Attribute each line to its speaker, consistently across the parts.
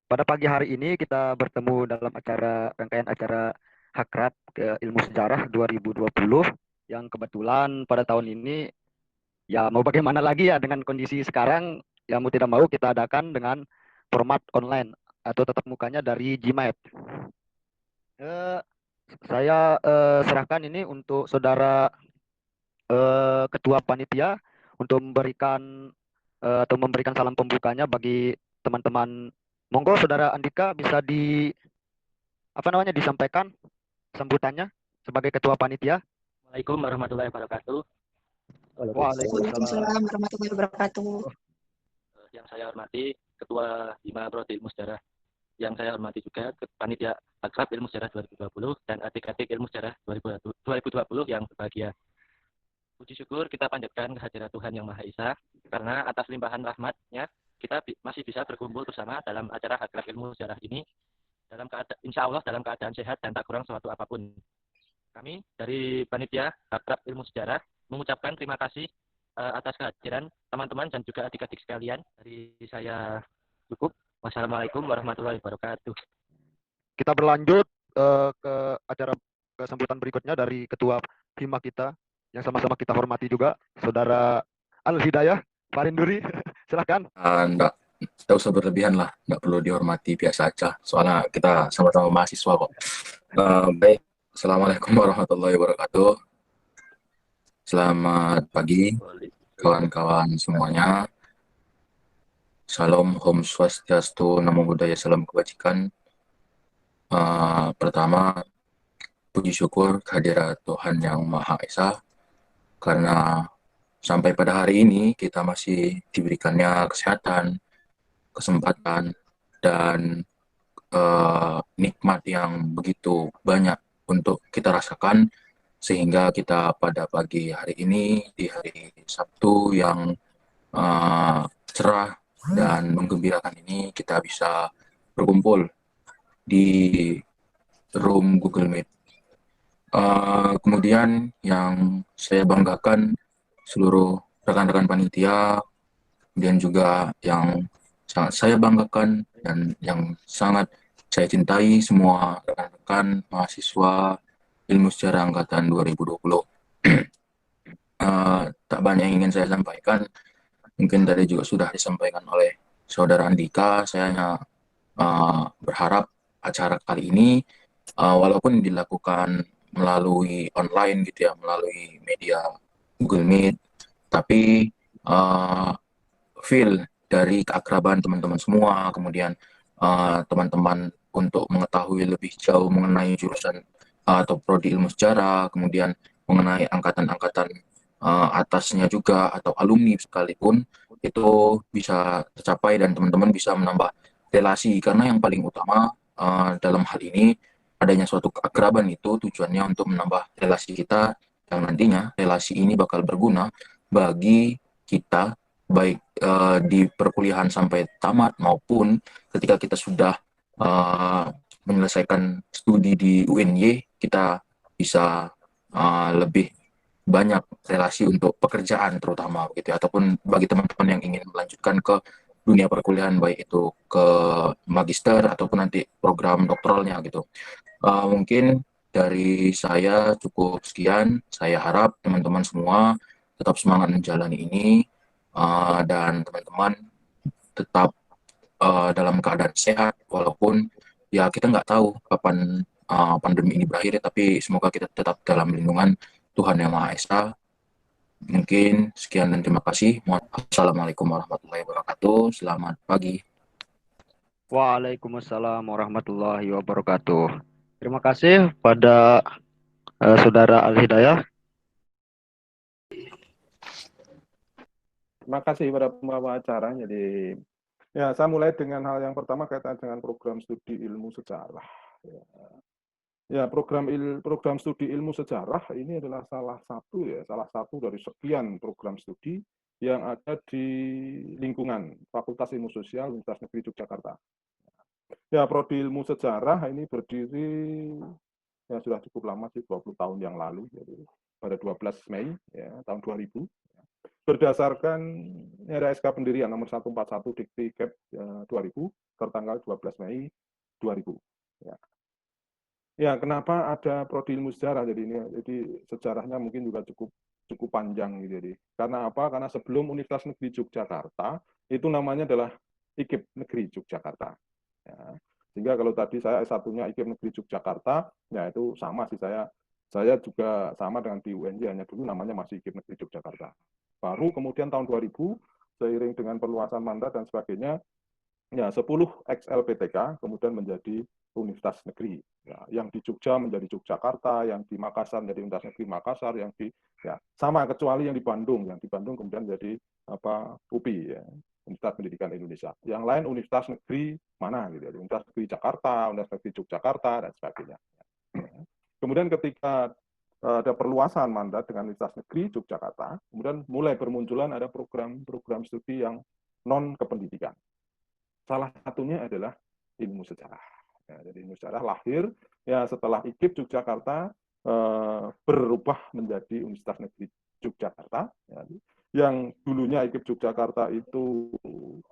Speaker 1: Pada pagi hari ini kita bertemu dalam acara rangkaian acara Hakrab Ilmu Sejarah 2020 yang kebetulan pada tahun ini ya mau bagaimana lagi ya dengan kondisi sekarang ya mau tidak mau kita adakan dengan format online atau tetap mukanya dari GMAT. Eh, saya serahkan ini untuk saudara ketua panitia untuk memberikan atau memberikan salam pembukanya bagi teman-teman. Monggo saudara Andika bisa apa namanya disampaikan sambutannya sebagai ketua panitia.
Speaker 2: Assalamualaikum warahmatullahi wabarakatuh.
Speaker 1: Waalaikumsalam.
Speaker 3: Waalaikumsalam warahmatullahi wabarakatuh.
Speaker 2: Yang saya hormati Ketua Hima Prodi Ilmu Sejarah, yang saya hormati juga Panitia Akrab Ilmu Sejarah 2020 dan adik-adik Ilmu Sejarah 2020 yang berbahagia. Puji syukur kita panjatkan kehadirat Tuhan Yang Maha Esa, karena atas limpahan rahmat-Nya kita masih bisa berkumpul bersama dalam acara Akrab Ilmu Sejarah ini, insya Allah dalam keadaan sehat dan tak kurang suatu apapun. Kami dari Panitia Akrab Ilmu Sejarah mengucapkan terima kasih atas kehadiran teman-teman dan juga adik-adik sekalian. Dari saya cukup. Wassalamualaikum warahmatullahi wabarakatuh.
Speaker 1: Kita berlanjut ke acara sambutan berikutnya dari ketua Hima kita yang sama-sama kita hormati juga, saudara Al Hidayah Farinduri. Silakan.
Speaker 4: Nggak usah berlebihan lah, nggak perlu dihormati, biasa aja. Soalnya kita sama-sama mahasiswa kok. Baik, Assalamualaikum warahmatullahi wabarakatuh. Selamat pagi kawan-kawan semuanya. Salam, Om Swastiastu, Namo Buddhaya, Salam Kebajikan. Pertama, puji syukur kehadirat Tuhan Yang Maha Esa, karena sampai pada hari ini kita masih diberikannya kesehatan, kesempatan, dan nikmat yang begitu banyak untuk kita rasakan, sehingga kita pada pagi hari ini, di hari Sabtu yang cerah dan menggembirakan ini, kita bisa berkumpul di room Google Meet. Kemudian yang saya banggakan seluruh rekan-rekan panitia, kemudian juga yang sangat saya banggakan dan yang sangat saya cintai semua rekan-rekan mahasiswa Ilmu Sejarah Angkatan 2020. Tak banyak yang ingin saya sampaikan, mungkin tadi juga sudah disampaikan oleh saudara Andika. Saya hanya berharap acara kali ini walaupun dilakukan melalui online gitu ya, melalui media Google Meet, tapi feel dari keakraban teman-teman semua, kemudian teman-teman untuk mengetahui lebih jauh mengenai jurusan atau prodi ilmu sejarah, kemudian mengenai angkatan-angkatan atasnya juga atau alumni sekalipun, itu bisa tercapai dan teman-teman bisa menambah relasi, karena yang paling utama dalam hal ini adanya suatu keakraban itu tujuannya untuk menambah relasi kita, yang nantinya relasi ini bakal berguna bagi kita baik di perkuliahan sampai tamat maupun ketika kita sudah menyelesaikan studi di UNY, kita bisa lebih banyak relasi untuk pekerjaan terutama begitu ya, ataupun bagi teman-teman yang ingin melanjutkan ke dunia perkuliahan baik itu ke magister ataupun nanti program doktoralnya gitu. Mungkin dari saya cukup sekian. Saya harap teman-teman semua tetap semangat menjalani ini dan teman-teman tetap dalam keadaan sehat, walaupun ya kita nggak tahu kapan pandemi ini berakhir, tapi semoga kita tetap dalam lindungan Tuhan Yang Maha Esa. Mungkin sekian dan terima kasih. Assalamualaikum warahmatullahi wabarakatuh. Selamat pagi.
Speaker 1: Waalaikumsalam warahmatullahi wabarakatuh. Terima kasih pada saudara Al Hidayah.
Speaker 5: Terima kasih pada pembawa acara. Jadi ya, saya mulai dengan hal yang pertama kaitan dengan program studi ilmu sejarah. Ya, program studi ilmu sejarah ini adalah salah satu dari sekian program studi yang ada di lingkungan Fakultas Ilmu Sosial Universitas Negeri Yogyakarta. Ya, prodi ilmu sejarah ini berdiri ya sudah cukup lama sih, 20 tahun yang lalu, jadi pada 12 Mei ya, tahun 2000. berdasarkan RSK pendirian nomor 141 Dikti Cap 2000 tertanggal 12 Mei 2000. Ya, kenapa ada prodi ilmu sejarah? Jadi sejarahnya mungkin juga cukup panjang gitu. Jadi karena apa? Karena sebelum Universitas Negeri Yogyakarta itu namanya adalah IKIP Negeri Yogyakarta. Ya. Sehingga kalau tadi saya S1-nya IKIP Negeri Yogyakarta, ya itu sama sih saya juga sama dengan di UNJ, hanya dulu namanya masih IKIP Negeri Yogyakarta. Baru kemudian tahun 2000 seiring dengan perluasan mandat dan sebagainya, ya 10 XLPTK kemudian menjadi Universitas Negeri. Ya, yang di Jogja menjadi Yogyakarta, yang di Makassar menjadi Universitas Negeri Makassar, yang di sama kecuali yang di Bandung kemudian menjadi UPI, ya, Universitas Pendidikan Indonesia. Yang lain Universitas Negeri mana gitu ya, Universitas Negeri Jakarta, Universitas Negeri Yogyakarta dan sebagainya. Kemudian ketika ada perluasan mandat dengan Universitas Negeri Yogyakarta, kemudian mulai bermunculan ada program studi yang non kependidikan. Salah satunya adalah ilmu sejarah. Ya, jadi ilmu sejarah lahir ya setelah IKIP Yogyakarta berubah menjadi Universitas Negeri Yogyakarta. Ya, yang dulunya IKIP Yogyakarta itu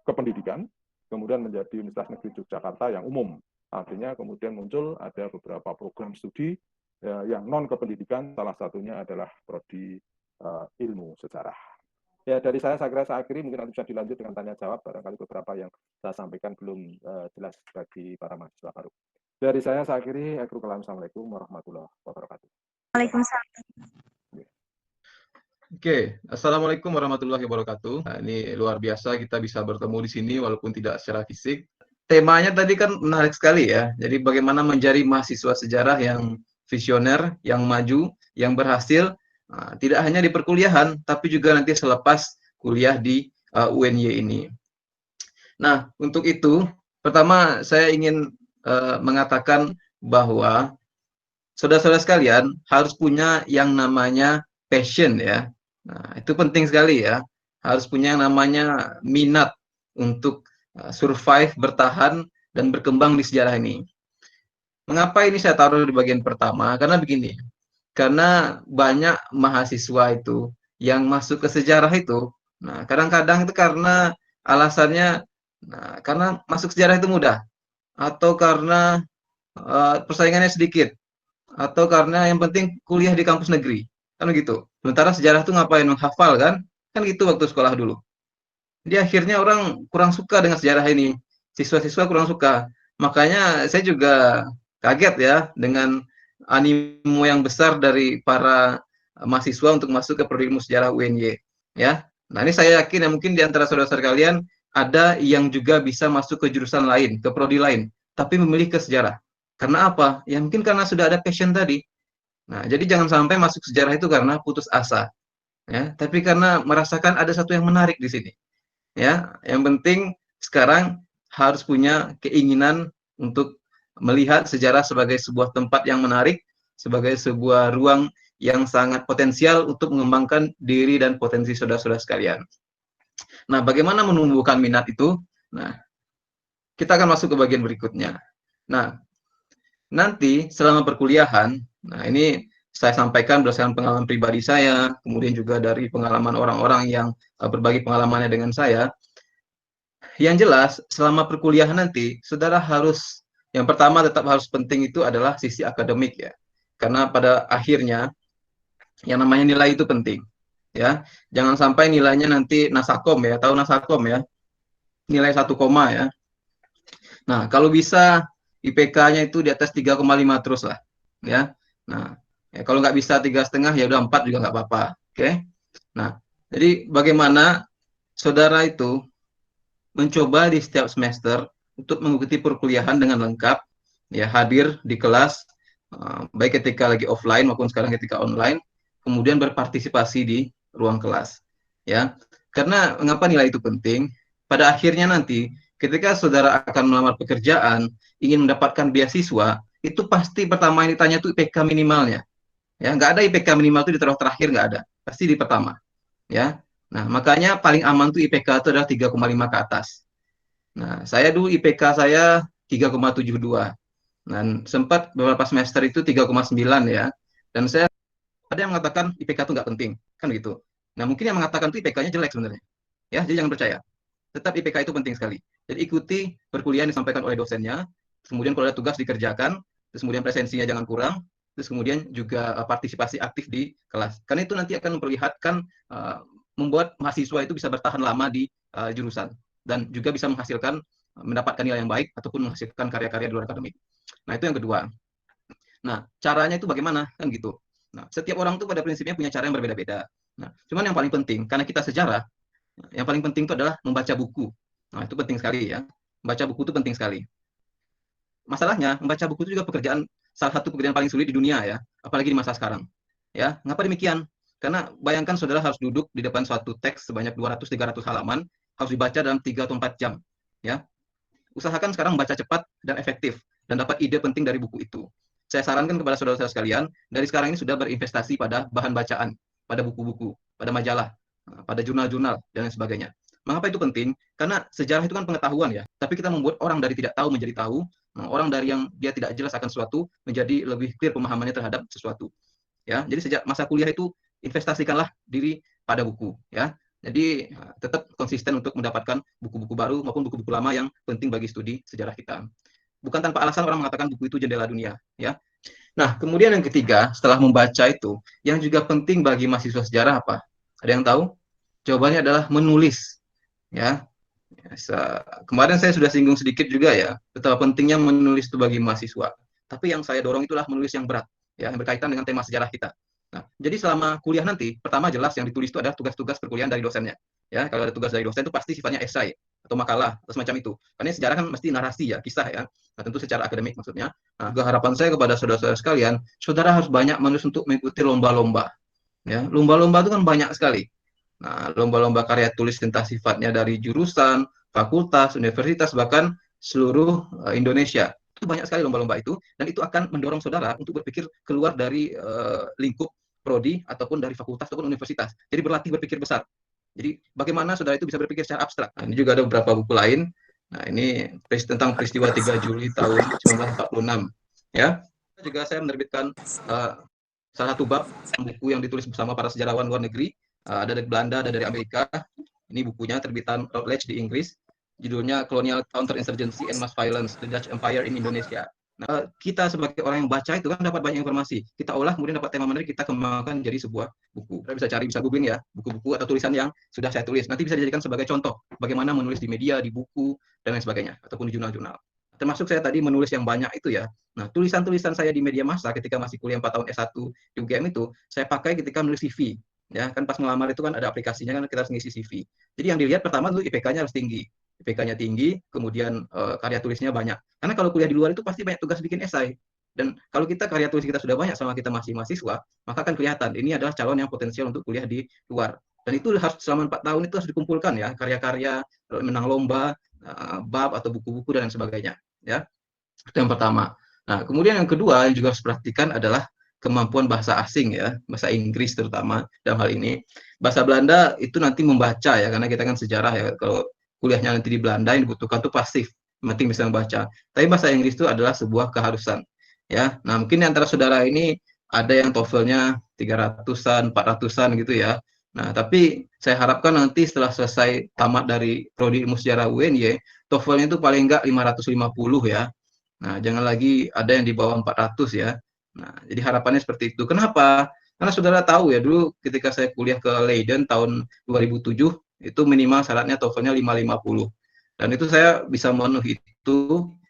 Speaker 5: kependidikan, kemudian menjadi Universitas Negeri Yogyakarta yang umum. Artinya kemudian muncul ada beberapa program studi ya, yang non kependidikan, salah satunya adalah prodi ilmu sejarah. Ya, dari saya kira saya akhiri, mungkin nanti bisa dilanjut dengan tanya jawab, barangkali beberapa yang saya sampaikan belum jelas bagi para mahasiswa baru. Dari saya akhiri, Assalamualaikum warahmatullahi wabarakatuh.
Speaker 3: Waalaikumsalam.
Speaker 6: Oke, Assalamualaikum warahmatullahi wabarakatuh. Nah, ini luar biasa kita bisa bertemu di sini walaupun tidak secara fisik. Temanya tadi kan menarik sekali ya. Jadi bagaimana menjadi mahasiswa sejarah yang visioner, yang maju, yang berhasil, tidak hanya di perkuliahan, tapi juga nanti selepas kuliah di UNY ini. Nah, untuk itu, pertama saya ingin mengatakan bahwa saudara-saudara sekalian harus punya yang namanya passion ya. Nah, itu penting sekali ya. Harus punya yang namanya minat untuk survive, bertahan, dan berkembang di sejarah ini. Mengapa ini saya taruh di bagian pertama? Karena begini. Karena banyak mahasiswa itu yang masuk ke sejarah itu, nah kadang-kadang itu karena alasannya, karena masuk sejarah itu mudah, atau karena persaingannya sedikit, atau karena yang penting kuliah di kampus negeri, kan begitu. Sementara sejarah itu ngapain, menghafal kan gitu waktu sekolah dulu. Jadi akhirnya orang kurang suka dengan sejarah ini, siswa-siswa kurang suka. Makanya saya juga kaget ya dengan animo yang besar dari para mahasiswa untuk masuk ke prodi ilmu sejarah UNY ya. Nah, ini saya yakin ya mungkin di antara saudara-saudara kalian ada yang juga bisa masuk ke jurusan lain, ke prodi lain, tapi memilih ke sejarah. Karena apa? Ya mungkin karena sudah ada passion tadi. Nah, jadi jangan sampai masuk sejarah itu karena putus asa. Ya, tapi karena merasakan ada satu yang menarik di sini. Ya, yang penting sekarang harus punya keinginan untuk melihat sejarah sebagai sebuah tempat yang menarik, sebagai sebuah ruang yang sangat potensial untuk mengembangkan diri dan potensi saudara-saudara sekalian. Nah, bagaimana menumbuhkan minat itu? Nah, kita akan masuk ke bagian berikutnya. Nah, nanti selama perkuliahan, nah ini saya sampaikan berdasarkan pengalaman pribadi saya, kemudian juga dari pengalaman orang-orang yang berbagi pengalamannya dengan saya. Yang jelas, selama perkuliahan nanti, saudara harus yang pertama tetap harus penting itu adalah sisi akademik ya. Karena pada akhirnya yang namanya nilai itu penting ya. Jangan sampai nilainya nanti Nasakom ya, tahu Nasakom ya. Nilai 1, ya. Nah, kalau bisa IPK-nya itu di atas 3,5 terus lah ya. Nah, ya, kalau nggak bisa 3,5 ya udah 4 juga nggak apa-apa. Oke. Nah, jadi bagaimana saudara itu mencoba di setiap semester untuk mengikuti perkuliahan dengan lengkap, ya hadir di kelas, baik ketika lagi offline maupun sekarang ketika online, kemudian berpartisipasi di ruang kelas, ya. Karena mengapa nilai itu penting? Pada akhirnya nanti, ketika saudara akan melamar pekerjaan, ingin mendapatkan beasiswa, itu pasti pertama yang ditanya itu IPK minimalnya, ya. Nggak ada IPK minimal itu di taruh terakhir, nggak ada, pasti di pertama, ya. Nah, makanya paling aman tuh IPK itu adalah 3,5 ke atas. Nah, saya dulu IPK saya 3,72. Dan sempat beberapa semester itu 3,9 ya. Dan saya ada yang mengatakan IPK itu nggak penting, kan gitu. Nah, mungkin yang mengatakan itu IPK-nya jelek sebenarnya. Ya, jadi jangan percaya. Tetap IPK itu penting sekali. Jadi ikuti perkuliahan disampaikan oleh dosennya, kemudian kalau ada tugas dikerjakan, terus kemudian presensinya jangan kurang, terus kemudian juga partisipasi aktif di kelas. Karena itu nanti akan memperlihatkan membuat mahasiswa itu bisa bertahan lama di jurusan dan juga bisa menghasilkan mendapatkan nilai yang baik ataupun menghasilkan karya-karya di luar akademik. Nah, itu yang kedua. Nah, caranya itu bagaimana? Kan gitu. Nah, setiap orang tuh pada prinsipnya punya cara yang berbeda-beda. Nah, cuman yang paling penting, karena kita sejarah, yang paling penting itu adalah membaca buku. Nah, itu penting sekali ya. Membaca buku itu penting sekali. Masalahnya, membaca buku itu juga salah satu pekerjaan paling sulit di dunia ya, apalagi di masa sekarang. Ya, ngapa demikian? Karena bayangkan saudara harus duduk di depan suatu teks sebanyak 200-300 halaman, harus dibaca dalam 3 atau 4 jam. Ya, usahakan sekarang membaca cepat dan efektif dan dapat ide penting dari buku itu. Saya sarankan kepada saudara-saudara sekalian, dari sekarang ini sudah berinvestasi pada bahan bacaan, pada buku-buku, pada majalah, pada jurnal-jurnal, dan lain sebagainya. Mengapa itu penting? Karena sejarah itu kan pengetahuan ya, tapi kita membuat orang dari tidak tahu menjadi tahu, orang dari yang dia tidak jelas akan sesuatu menjadi lebih clear pemahamannya terhadap sesuatu. Ya, jadi sejak masa kuliah itu investasikanlah diri pada buku, ya. Jadi tetap konsisten untuk mendapatkan buku-buku baru maupun buku-buku lama yang penting bagi studi sejarah kita. Bukan tanpa alasan orang mengatakan buku itu jendela dunia, ya. Nah, kemudian yang ketiga, setelah membaca itu, yang juga penting bagi mahasiswa sejarah apa? Ada yang tahu? Jawabannya adalah menulis, ya. Kemarin saya sudah singgung sedikit juga ya, betapa pentingnya menulis itu bagi mahasiswa. Tapi yang saya dorong itulah menulis yang berat, ya, yang berkaitan dengan tema sejarah kita. Nah, jadi selama kuliah nanti, pertama jelas yang ditulis itu adalah tugas-tugas perkuliahan dari dosennya. Ya, kalau ada tugas dari dosen itu pasti sifatnya esai atau makalah atau semacam itu. Karena sejarah kan mesti narasi ya, kisah ya. Nah, tentu secara akademik maksudnya. Nah, harapan saya kepada saudara-saudara sekalian, saudara harus banyak menulis untuk mengikuti lomba-lomba. Ya, lomba-lomba itu kan banyak sekali. Nah, lomba-lomba karya tulis tentang sifatnya dari jurusan, fakultas, universitas, bahkan seluruh Indonesia. Itu banyak sekali lomba-lomba itu, dan itu akan mendorong saudara untuk berpikir keluar dari lingkup prodi ataupun dari fakultas ataupun universitas. Jadi berlatih berpikir besar. Jadi bagaimana saudara itu bisa berpikir secara abstrak. Nah, ini juga ada beberapa buku lain. Nah, ini tentang peristiwa 3 Juli tahun 1946. Ya, juga saya menerbitkan salah satu bab buku yang ditulis bersama para sejarawan luar negeri. Ada dari Belanda, ada dari Amerika. Ini bukunya terbitan Routledge di Inggris. Judulnya Colonial Counterinsurgency and Mass Violence: The Dutch Empire in Indonesia. Nah, kita sebagai orang yang baca itu kan dapat banyak informasi. Kita olah, kemudian dapat tema menarik, kita kembangkan jadi sebuah buku. Kita bisa cari, bisa googling ya, buku-buku atau tulisan yang sudah saya tulis. Nanti bisa dijadikan sebagai contoh bagaimana menulis di media, di buku, dan lain sebagainya, ataupun di jurnal-jurnal. Termasuk saya tadi menulis yang banyak itu ya. Nah, tulisan-tulisan saya di media massa ketika masih kuliah 4 tahun S1 di UGM itu, saya pakai ketika menulis CV. Ya, kan pas melamar itu kan ada aplikasinya, kan kita harus ngisi CV. Jadi yang dilihat pertama dulu IPK-nya harus tinggi. IPK-nya tinggi, kemudian karya tulisnya banyak. Karena kalau kuliah di luar itu pasti banyak tugas bikin esai. Dan kalau kita karya tulis kita sudah banyak sama kita masih mahasiswa, maka akan kelihatan ini adalah calon yang potensial untuk kuliah di luar. Dan itu harus selama 4 tahun itu harus dikumpulkan ya, karya-karya, menang lomba, bab atau buku-buku dan sebagainya. Ya, itu yang pertama. Nah, kemudian yang kedua yang juga harus perhatikan adalah kemampuan bahasa asing ya, bahasa Inggris terutama dalam hal ini. Bahasa Belanda itu nanti membaca ya, karena kita kan sejarah ya, kalau kuliahnya nanti di Belanda yang dibutuhkan itu pasif, penting bisa membaca. Tapi bahasa Inggris itu adalah sebuah keharusan. Ya, nah mungkin di antara saudara ini ada yang TOEFL-nya 300-an, 400-an gitu ya. Nah, tapi saya harapkan nanti setelah selesai tamat dari Prodi Ilmu Sejarah UNY, TOEFL-nya itu paling enggak 550 ya. Nah, jangan lagi ada yang di bawah 400 ya. Nah, jadi harapannya seperti itu. Kenapa? Karena saudara tahu ya, dulu ketika saya kuliah ke Leiden tahun 2007, itu minimal syaratnya TOEFL-nya 550. Dan itu saya bisa memenuhi itu.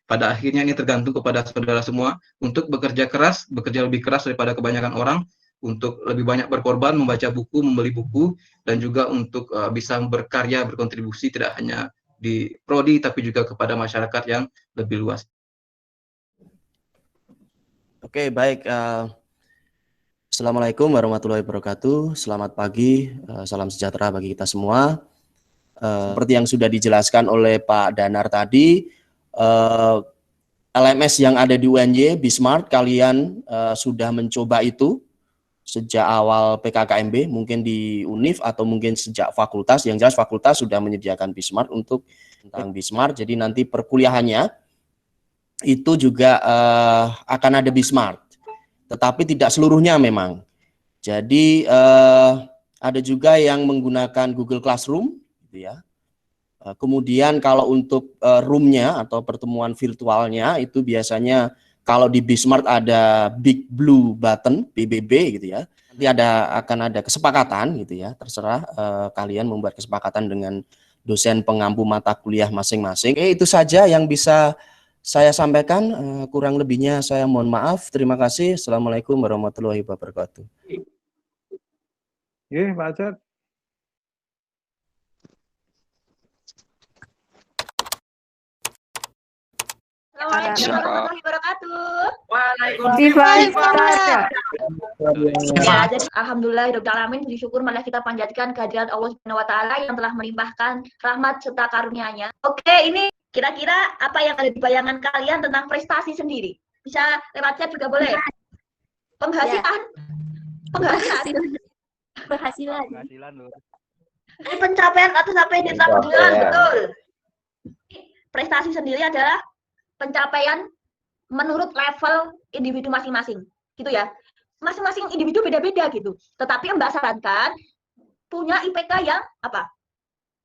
Speaker 6: Pada akhirnya ini tergantung kepada saudara semua untuk bekerja keras, bekerja lebih keras daripada kebanyakan orang, untuk lebih banyak berkorban, membaca buku, membeli buku, dan juga untuk bisa berkarya, berkontribusi tidak hanya di prodi, tapi juga kepada masyarakat yang lebih luas.
Speaker 3: Oke, baik. Assalamualaikum warahmatullahi wabarakatuh. Selamat pagi, salam sejahtera bagi kita semua. Seperti yang sudah dijelaskan oleh Pak Danar tadi, LMS yang ada di UNY, Bismart, kalian sudah mencoba itu sejak awal PKKMB, mungkin di UNIF atau mungkin sejak fakultas. Yang jelas fakultas sudah menyediakan Bismart untuk tentang Bismart. Jadi nanti perkuliahannya itu juga akan ada Bismart, tetapi tidak seluruhnya memang. Jadi ada juga yang menggunakan Google Classroom, gitu ya. Kemudian kalau untuk room-nya atau pertemuan virtualnya itu biasanya kalau di Bismart ada Big Blue Button (BBB) gitu ya. Nanti akan ada kesepakatan gitu ya. Terserah kalian membuat kesepakatan dengan dosen pengampu mata kuliah masing-masing. Itu saja yang bisa saya sampaikan. Kurang lebihnya saya mohon maaf. Terima kasih. Assalamualaikum warahmatullahi wabarakatuh.
Speaker 5: Pak Ajat.
Speaker 7: Assalamualaikum warahmatullahi wabarakatuh.
Speaker 8: Waalaikumsalam.
Speaker 7: Ya, jadi alhamdulillah alamin, puji syukur malah kita panjatkan kehadirat Allah Subhanahu wa taala yang telah melimpahkan rahmat serta karunia-Nya. Oke, ini kira-kira apa yang ada di bayangan kalian tentang prestasi sendiri? Bisa lewat chat juga boleh. Penghasilan. Penghasilan. Ini pencapaian atau sampai di tahun betul. Prestasi sendiri adalah pencapaian menurut level individu masing-masing, gitu ya. Masing-masing individu beda-beda gitu. Tetapi Mbak sarankan punya IPK yang apa?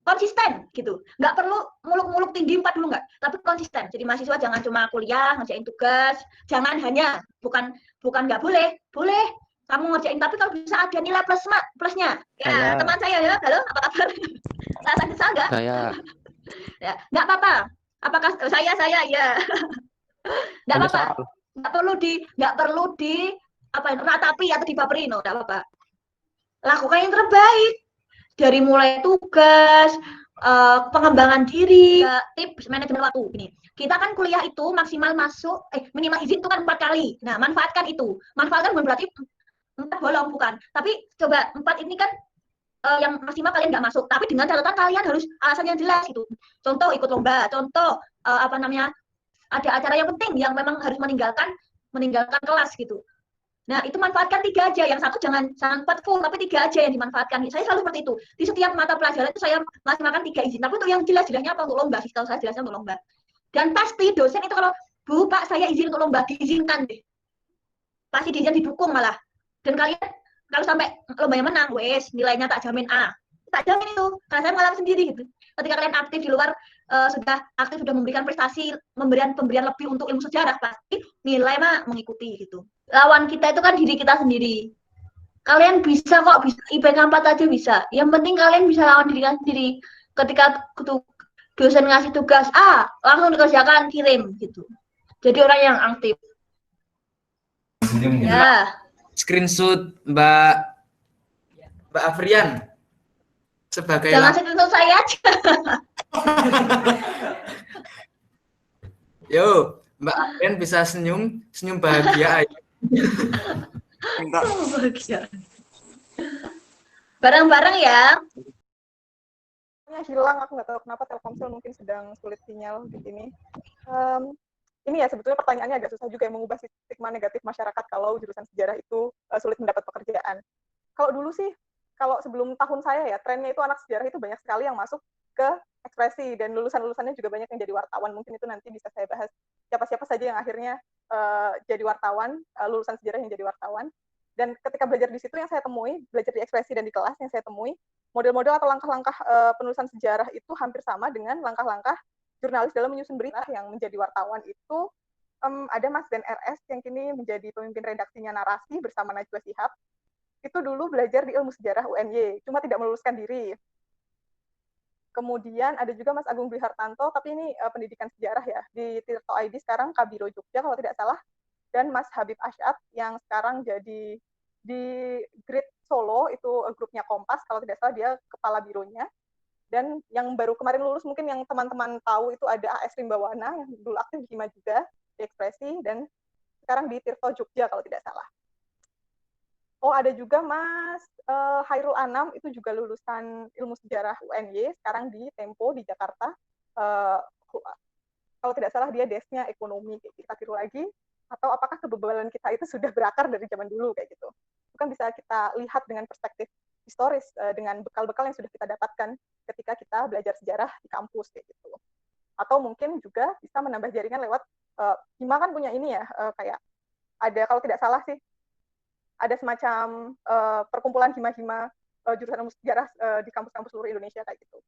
Speaker 7: Konsisten gitu. Nggak perlu muluk-muluk tinggi 4 dulu nggak, tapi konsisten. Jadi mahasiswa jangan cuma kuliah, ngerjain tugas, jangan hanya bukan nggak boleh, boleh kamu ngerjain, tapi kalau bisa ada nilai plusnya. Ya, teman saya ya, halo, apa kabar? Rasa kesal nggak?
Speaker 2: Saya.
Speaker 7: Ya, nggak apa-apa. Apakah saya ya? Nggak apa-apa. Nggak perlu di apa ratapi atau dibaperi, no, nggak apa-apa. Lakukan yang terbaik dari mulai tugas, pengembangan diri, tips manajemen waktu. Ini kita kan kuliah itu maksimal masuk, minimal izin itu kan 4 kali. Nah, manfaatkan itu. Manfaatkan bukan berarti 4 bolong, bukan. Tapi coba 4 ini kan yang maksimal kalian nggak masuk, tapi dengan catatan kalian harus alasan yang jelas gitu. Contoh ikut lomba, contoh ada acara yang penting yang memang harus meninggalkan kelas gitu. Nah, itu manfaatkan 3 aja, yang satu jangan 4 full, tapi 3 aja yang dimanfaatkan. Saya selalu seperti itu. Di setiap mata pelajaran itu saya maksimalkan 3 izin, tapi untuk yang jelas-jelasnya apa, untuk lomba sih, kalau saya jelasnya untuk lomba. Dan pasti dosen itu kalau, Bu, Pak, saya izin untuk lomba, diizinkan deh. Pasti diizinkan, didukung malah. Dan kalian kalau sampai lombanya menang, wes nilainya tak jamin A. Tak jamin itu, karena saya mengalami sendiri gitu. Ketika kalian aktif di luar, sudah memberikan prestasi, pemberian lebih untuk ilmu sejarah, pasti nilai mah mengikuti gitu. Lawan kita itu kan diri kita sendiri. Kalian bisa kok, bisa IPK 4 aja bisa. Yang penting kalian bisa lawan diri kalian sendiri. Ketika dosen ngasih tugas A, langsung dikerjakan, kirim gitu. Jadi orang yang aktif. Ya.
Speaker 8: Screenshot Mbak Afrian sebagai
Speaker 7: jangan screenshot saya aja.
Speaker 8: Yo, Mbak Afrian bisa senyum bahagia.
Speaker 7: Bahagia. Bareng-bareng ya.
Speaker 9: Hilang, aku nggak tahu kenapa Telkomsel mungkin sedang sulit sinyal di sini. Ini ya sebetulnya pertanyaannya agak susah juga, yang mengubah stigma negatif masyarakat kalau jurusan sejarah itu sulit mendapat pekerjaan. Kalau dulu sih, kalau sebelum tahun saya ya, trennya itu anak sejarah itu banyak sekali yang masuk ke ekspresi, dan lulusan-lulusannya juga banyak yang jadi wartawan. Mungkin itu nanti bisa saya bahas siapa-siapa saja yang akhirnya jadi wartawan, lulusan sejarah yang jadi wartawan. Dan ketika belajar di situ yang saya temui, belajar di ekspresi dan di kelas yang saya temui, model-model atau langkah-langkah penulisan sejarah itu hampir sama dengan langkah-langkah jurnalis dalam menyusun berita. Yang menjadi wartawan itu ada Mas Ben RS yang kini menjadi pemimpin redaksinya Narasi bersama Najwa Shihab. Itu dulu belajar di ilmu sejarah UNY, cuma tidak meluluskan diri. Kemudian ada juga Mas Agung Dwi Hartanto, tapi ini pendidikan sejarah ya, di Tirto ID sekarang Kabiro Jogja kalau tidak salah. Dan Mas Habib Asyad yang sekarang jadi di Grid Solo, itu grupnya Kompas, kalau tidak salah dia kepala bironya. Dan yang baru kemarin lulus mungkin yang teman-teman tahu itu ada AS Rimbawana yang dulu aktif di Hima juga, di Ekspresi, dan sekarang di Tirto Jogja kalau tidak salah. Oh, ada juga Mas Hairul Anam, itu juga lulusan ilmu sejarah UNY, sekarang di Tempo di Jakarta. Kalau tidak salah dia desk-nya ekonomi, kayak kita tiru lagi. Atau apakah kebebalan kita itu sudah berakar dari zaman dulu kayak gitu. Itu kan bisa kita lihat dengan perspektif historis, dengan bekal-bekal yang sudah kita dapatkan ketika kita belajar sejarah di kampus kayak gitu. Atau mungkin juga bisa menambah jaringan lewat Hima kan punya ini ya, kayak ada, kalau tidak salah sih, ada semacam perkumpulan Hima-Hima jurusan ilmu sejarah di kampus-kampus seluruh Indonesia kayak gitu.